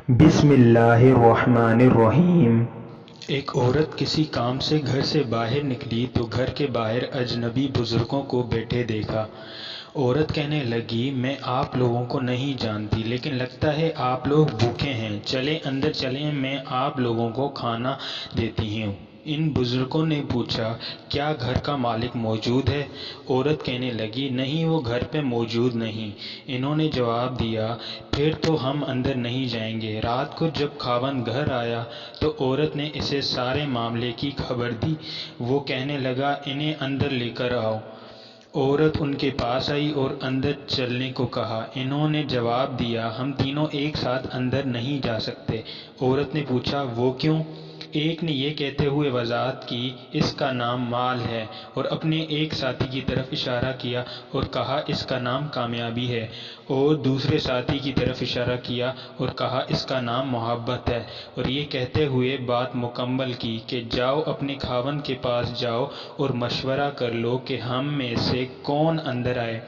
بسم اللہ الرحمن الرحیم۔ ایک عورت کسی کام سے گھر سے باہر نکلی تو گھر کے باہر اجنبی بزرگوں کو بیٹھے دیکھا۔ عورت کہنے لگی، میں آپ لوگوں کو نہیں جانتی، لیکن لگتا ہے آپ لوگ بھوکے ہیں، چلیں اندر چلیں، میں آپ لوگوں کو کھانا دیتی ہوں۔ ان بزرگوں نے پوچھا، کیا گھر کا مالک موجود ہے؟ عورت کہنے لگی، نہیں، وہ گھر پہ موجود نہیں۔ انہوں نے جواب دیا، پھر تو ہم اندر نہیں جائیں گے۔ رات کو جب خاوند گھر آیا تو عورت نے اسے سارے معاملے کی خبر دی۔ وہ کہنے لگا، انہیں اندر لے کر آؤ۔ عورت ان کے پاس آئی اور اندر چلنے کو کہا۔ انہوں نے جواب دیا، ہم تینوں ایک ساتھ اندر نہیں جا سکتے۔ عورت نے پوچھا، وہ کیوں؟ ایک نے یہ کہتے ہوئے وضاحت کی، اس کا نام مال ہے، اور اپنے ایک ساتھی کی طرف اشارہ کیا اور کہا، اس کا نام کامیابی ہے، اور دوسرے ساتھی کی طرف اشارہ کیا اور کہا، اس کا نام محبت ہے، اور یہ کہتے ہوئے بات مکمل کی کہ جاؤ اپنے خاوند کے پاس جاؤ اور مشورہ کر لو کہ ہم میں سے کون اندر آئے۔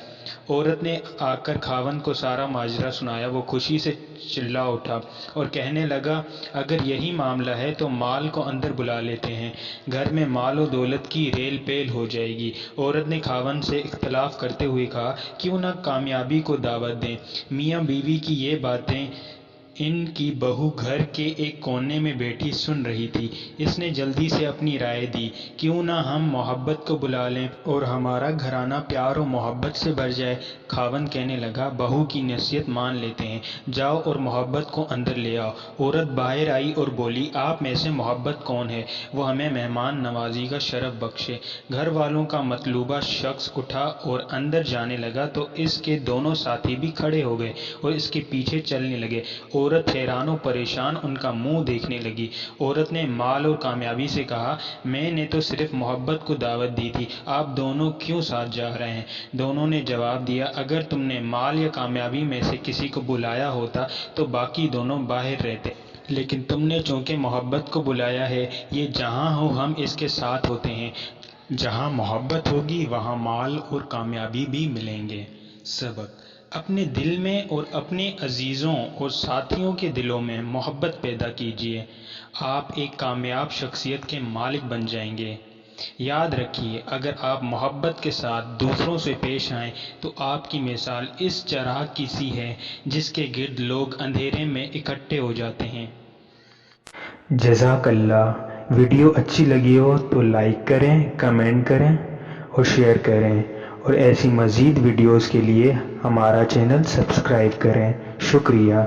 عورت نے آ کر خاوند کو سارا ماجرا سنایا۔ وہ خوشی سے چلا اٹھا اور کہنے لگا، اگر یہی معاملہ ہے تو مال کو اندر بلا لیتے ہیں، گھر میں مال و دولت کی ریل پیل ہو جائے گی۔ عورت نے خاوند سے اختلاف کرتے ہوئے کہا، کیوں نہ کامیابی کو دعوت دیں؟ میاں بیوی کی یہ باتیں ان کی بہو گھر کے ایک کونے میں بیٹھی سن رہی تھی۔ اس نے جلدی سے اپنی رائے دی، کیوں نہ ہم محبت کو بلا لیں اور ہمارا گھرانہ پیار و محبت سے بھر جائے۔ خاوند کہنے لگا، بہو کی نصیحت مان لیتے ہیں، جاؤ اور محبت کو اندر لے آؤ۔ عورت باہر آئی اور بولی، آپ میں سے محبت کون ہے؟ وہ ہمیں مہمان نوازی کا شرف بخشے۔ گھر والوں کا مطلوبہ شخص اٹھا اور اندر جانے لگا تو اس کے دونوں ساتھی بھی کھڑے ہو گئے اور اس کے پیچھے چلنے لگے۔ عورت حیران و پریشان ان کا منہ دیکھنے لگی۔ عورت نے مال اور کامیابی سے کہا، میں نے تو صرف محبت کو دعوت دی تھی، آپ دونوں کیوں ساتھ جا رہے ہیں؟ دونوں نے جواب دیا، اگر تم نے مال یا کامیابی میں سے کسی کو بلایا ہوتا تو باقی دونوں باہر رہتے، لیکن تم نے چونکہ محبت کو بلایا ہے، یہ جہاں ہو ہم اس کے ساتھ ہوتے ہیں۔ جہاں محبت ہوگی وہاں مال اور کامیابی بھی ملیں گے۔ سبق: اپنے دل میں اور اپنے عزیزوں اور ساتھیوں کے دلوں میں محبت پیدا کیجیے، آپ ایک کامیاب شخصیت کے مالک بن جائیں گے۔ یاد رکھیے، اگر آپ محبت کے ساتھ دوسروں سے پیش آئیں تو آپ کی مثال اس چراغ کی سی ہے جس کے گرد لوگ اندھیرے میں اکٹھے ہو جاتے ہیں۔ جزاک اللہ۔ ویڈیو اچھی لگی ہو تو لائک کریں، کمنٹ کریں اور شیئر کریں، اور ایسی مزید ویڈیوز کے لیے ہمارا چینل سبسکرائب کریں۔ شکریہ۔